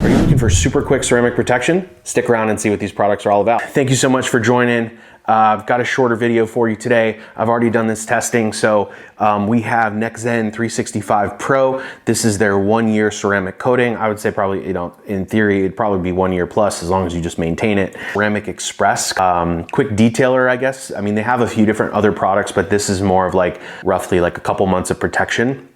Are you looking for super quick ceramic protection? Stick around and see what these products are all about. Thank you so much for joining. I've got a shorter video for you today. I've already done this testing. So we have NXTZEN 365 Pro. This is their 1-year ceramic coating. I would say probably, in theory, it'd probably be 1 year plus as long as you just maintain it. Ceramic Express, quick detailer, I guess. I mean, they have a few different other products, but this is more of like roughly like a couple months of protection.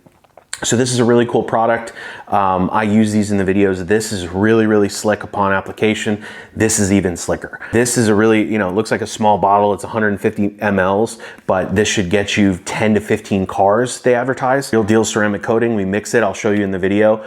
So this is a really cool product. I use these in the videos. This is really, really slick upon application. This is even slicker. This is a really, it looks like a small bottle. It's 150 mLs, but this should get you 10 to 15 cars, they advertise. Real deal ceramic coating. We mix it. I'll show you in the video.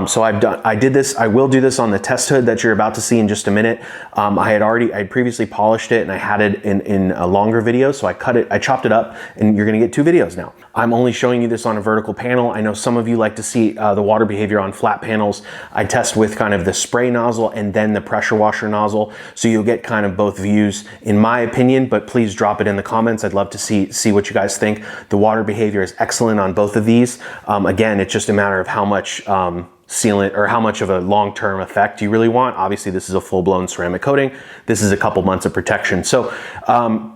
So I will do this on the test hood that you're about to see in just a minute. I had previously polished it and I had it in a longer video. So I chopped it up and you're gonna get 2 videos now. I'm only showing you this on a vertical panel. I know some of you like to see the water behavior on flat panels. I test with kind of the spray nozzle and then the pressure washer nozzle. So you'll get kind of both views in my opinion, but please drop it in the comments. I'd love to see what you guys think. The water behavior is excellent on both of these. Again, it's just a matter of how much sealant or how much of a long-term effect you really want. Obviously this is a full-blown ceramic coating. This is a couple months of protection. So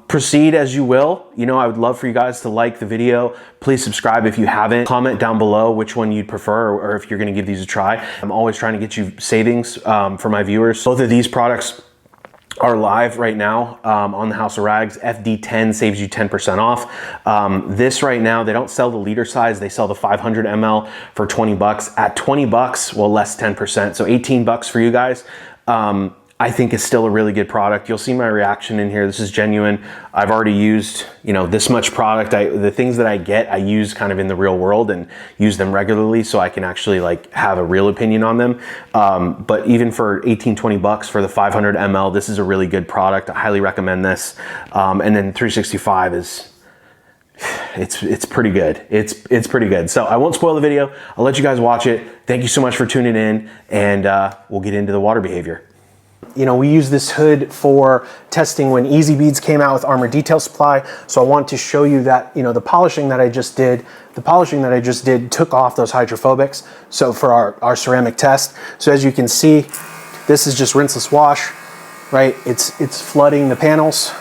proceed as you will. I would love for you guys to like the video. Please subscribe if you haven't. Comment down below which one you'd prefer or if you're gonna give these a try. I'm always trying to get you savings for my viewers. Both of these products are live right now on the House of Rags. FD10 saves you 10% off. This right now, they don't sell the liter size. They sell the 500 ml for 20 bucks. At 20 bucks, well, less 10%. So 18 bucks for you guys. I think it's still a really good product. You'll see my reaction in here. This is genuine. I've already used, this much product. The things that I get, I use kind of in the real world and use them regularly so I can actually like have a real opinion on them. But even for 18, 20 bucks for the 500 ml, this is a really good product. I highly recommend this. And then 365 is, it's pretty good. It's pretty good. So I won't spoil the video. I'll let you guys watch it. Thank you so much for tuning in and we'll get into the water behavior. We use this hood for testing when Easy Beads came out with Armor Detail Supply. So I want to show you that, the polishing that I just did, took off those hydrophobics. So for our ceramic test. So as you can see, this is just rinseless wash, right? It's flooding the panels.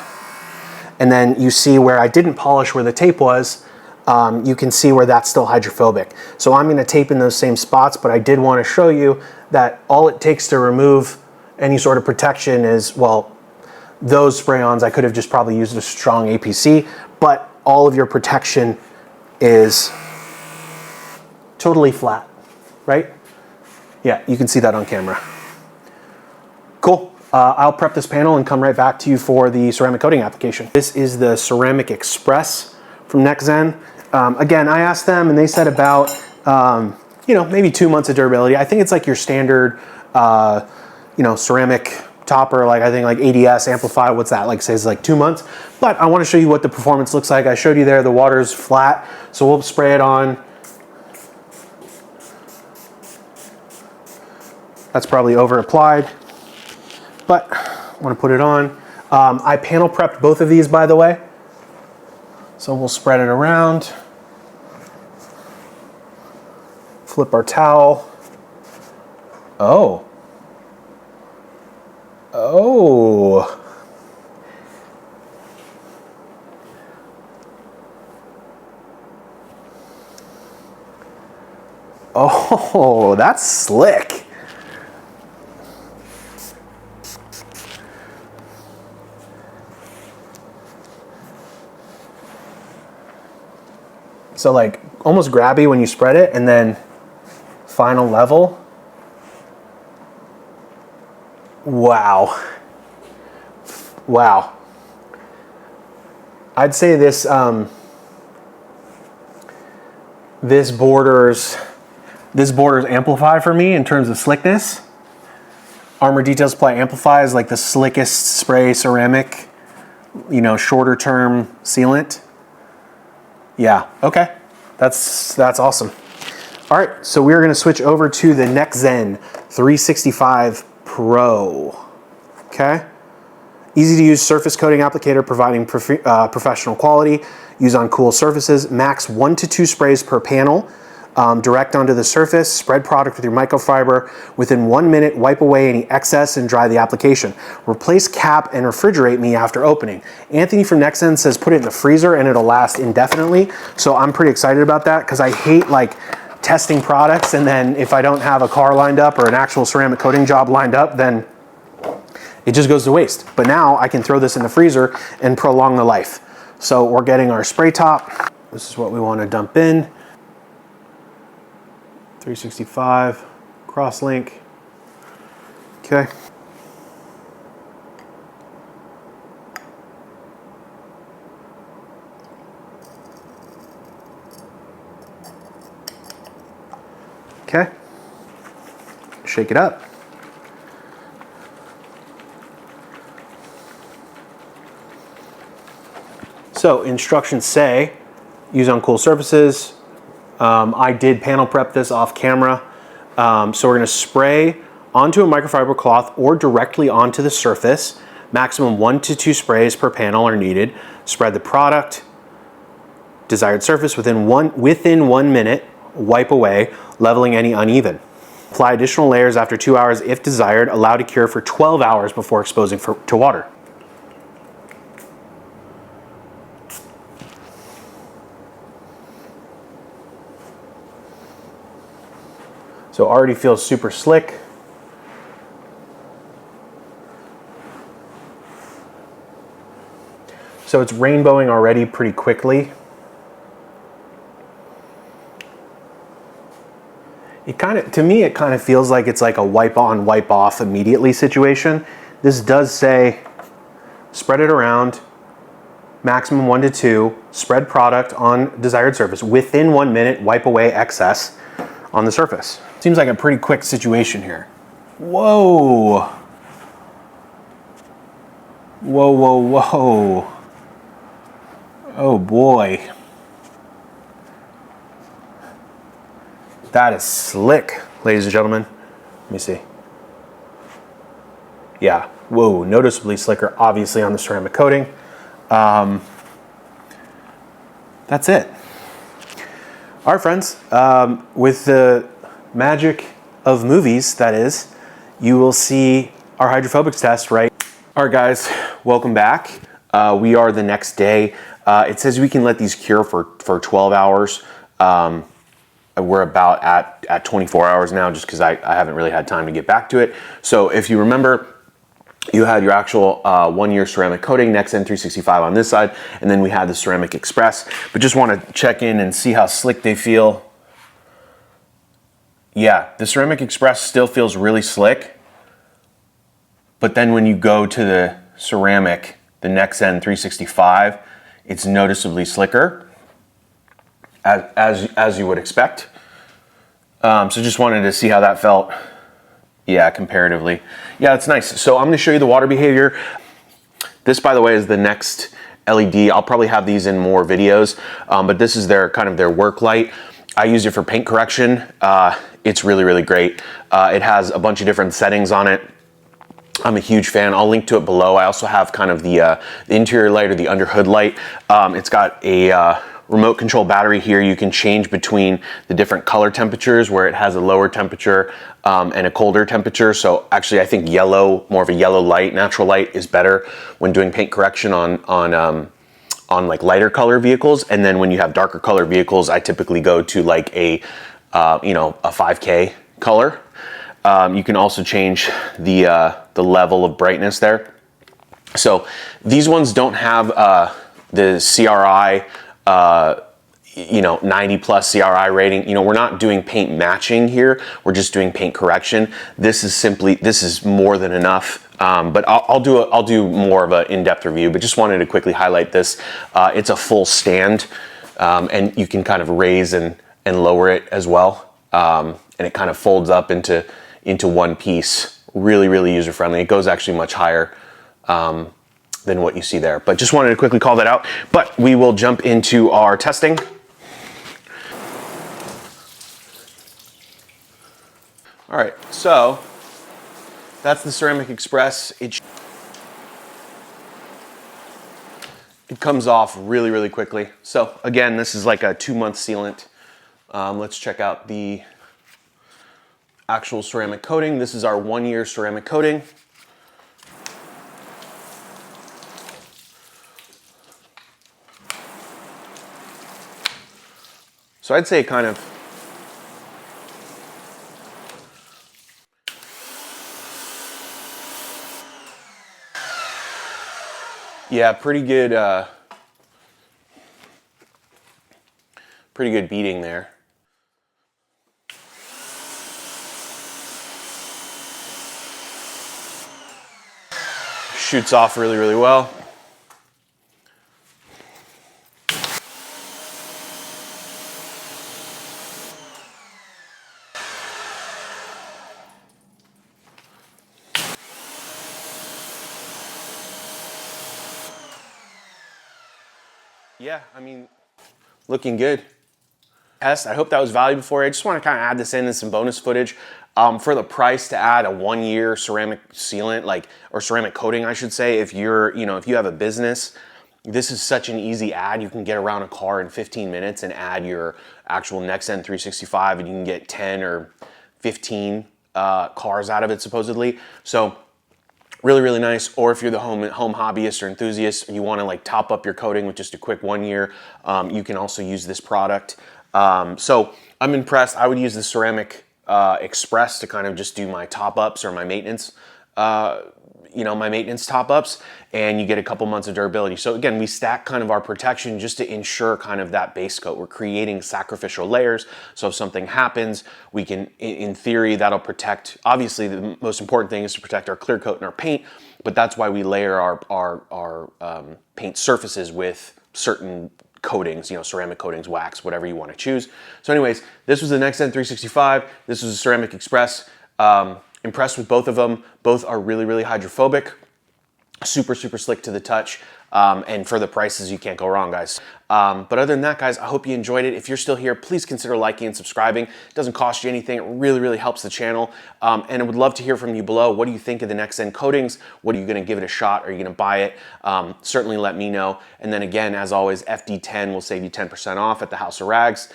And then you see where I didn't polish where the tape was, you can see where that's still hydrophobic. So I'm gonna tape in those same spots, but I did wanna show you that all it takes to remove any sort of protection is, well, those spray-ons, I could have just probably used a strong APC, but all of your protection is totally flat, right? Yeah, you can see that on camera. Cool. I'll prep this panel and come right back to you for the ceramic coating application. This is the Ceramic Express from NXTZEN. Again, I asked them and they said about, maybe 2 months of durability. I think it's like your standard, ceramic topper, like I think like ADS Amplify, what's that, like says like 2 months. But I want to show you what the performance looks like. I showed you there, the water's flat, so we'll spray it on. That's probably over applied, but I want to put it on. I panel prepped both of these, by the way. So we'll spread it around. Flip our towel. Oh. Oh, that's slick. So like almost grabby when you spread it and then final level. Wow. Wow. I'd say this this borders Amplify for me in terms of slickness. Armor Detail Supply Amplify is like the slickest spray ceramic, shorter term sealant. Yeah, okay. That's awesome. All right, so we're gonna switch over to the NXTZEN 365 Pro, okay? Easy to use surface coating applicator providing professional quality. Use on cool surfaces. Max 1 to 2 sprays per panel. direct onto the surface, spread product with your microfiber. Within 1 minute, wipe away any excess and dry the application. Replace cap and refrigerate me after opening. Anthony from NXTZEN says put it in the freezer and it'll last indefinitely. So I'm pretty excited about that because I hate like testing products and then if I don't have a car lined up or an actual ceramic coating job lined up, then it just goes to waste. But now I can throw this in the freezer and prolong the life. So we're getting our spray top. This is what we want to dump in. 365 cross link. Okay. Okay. Shake it up. So instructions say use on cool surfaces. I did panel prep this off camera. So we're gonna spray onto a microfiber cloth or directly onto the surface. Maximum 1 to 2 sprays per panel are needed. Spread the product, desired surface within 1 minute, wipe away, leveling any uneven. Apply additional layers after 2 hours if desired. Allow to cure for 12 hours before exposing to water. So already feels super slick. So it's rainbowing already pretty quickly. To me, it kind of feels like it's like a wipe on, wipe off immediately situation. This does say spread it around, maximum 1 to 2, spread product on desired surface. Within 1 minute, wipe away excess on the surface. Seems like a pretty quick situation here. Whoa. Whoa, whoa, whoa. Oh boy. That is slick, ladies and gentlemen. Let me see. Yeah, whoa, noticeably slicker, obviously on the ceramic coating. That's it. All right, friends, with the magic of movies, that is, you will see our hydrophobics test, right? All right, guys, welcome back. We are the next day. It says we can let these cure for 12 hours. We're about at 24 hours now just because I haven't really had time to get back to it. So if you remember, you had your actual 1 year ceramic coating, NXTZEN 365 on this side, and then we had the Ceramic Express. But just want to check in and see how slick they feel. Yeah, the Ceramic Express still feels really slick. But then when you go to the ceramic, the NXTZEN 365, it's noticeably slicker, as you would expect. So just wanted to see how that felt. Yeah, comparatively. Yeah, it's nice. So I'm going to show you the water behavior. This, by the way, is the next LED. I'll probably have these in more videos, but this is their kind of their work light. I use it for paint correction. It's really, really great. It has a bunch of different settings on it. I'm a huge fan. I'll link to it below. I also have kind of the interior light or the under hood light. It's got a remote control battery here. You can change between the different color temperatures where it has a lower temperature and a colder temperature. So actually I think yellow, more of a yellow light, natural light is better when doing paint correction on like lighter color vehicles. And then when you have darker color vehicles, I typically go to like a 5K color. You can also change the level of brightness there. So these ones don't have the CRI 90 plus CRI rating. We're not doing paint matching here. We're just doing paint correction. This is more than enough. But I'll do more of an in-depth review, but just wanted to quickly highlight this. It's a full stand, and you can kind of raise and lower it as well. And it kind of folds up into one piece. Really, really user-friendly. It goes actually much higher than what you see there. But just wanted to quickly call that out. But we will jump into our testing. All right, so that's the Ceramic Express. It comes off really, really quickly. So again, this is like a 2-month sealant. Let's check out the actual ceramic coating. This is our 1-year ceramic coating. So I'd say kind of yeah, pretty good beating there. Shoots off really, really well. Yeah, I mean, looking good. I hope that was valuable for you. I just want to kind of add this in as some bonus footage. For the price to add a 1-year ceramic sealant, or ceramic coating, I should say, if you're, if you have a business, this is such an easy add. You can get around a car in 15 minutes and add your actual NXTZEN 365, and you can get 10 or 15 cars out of it, supposedly. So really, really nice. Or if you're the home hobbyist or enthusiast, and you want to top up your coating with just a quick 1 year, you can also use this product. So I'm impressed. I would use the Ceramic Express to kind of just do my top-ups or my maintenance, my maintenance top-ups, and you get a couple months of durability. So again, we stack kind of our protection just to ensure kind of that base coat. We're creating sacrificial layers, so if something happens, we can, in theory, that'll protect. Obviously, the most important thing is to protect our clear coat and our paint, but that's why we layer our paint surfaces with certain coatings, ceramic coatings, wax, whatever you want to choose. So anyways, this was the NXTZEN 365. This was a Ceramic Express. Impressed with both of them. Both are really, really hydrophobic. Super, super slick to the touch. And for the prices, you can't go wrong, guys. But other than that, guys, I hope you enjoyed it. If you're still here, please consider liking and subscribing. It doesn't cost you anything. It really, really helps the channel. And I would love to hear from you below. What do you think of the NXTZEN coatings? What are you going to give it a shot? Are you going to buy it? Certainly let me know. And then again, as always, FD10 will save you 10% off at the House of Rags.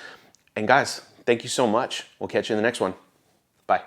And guys, thank you so much. We'll catch you in the next one. Bye.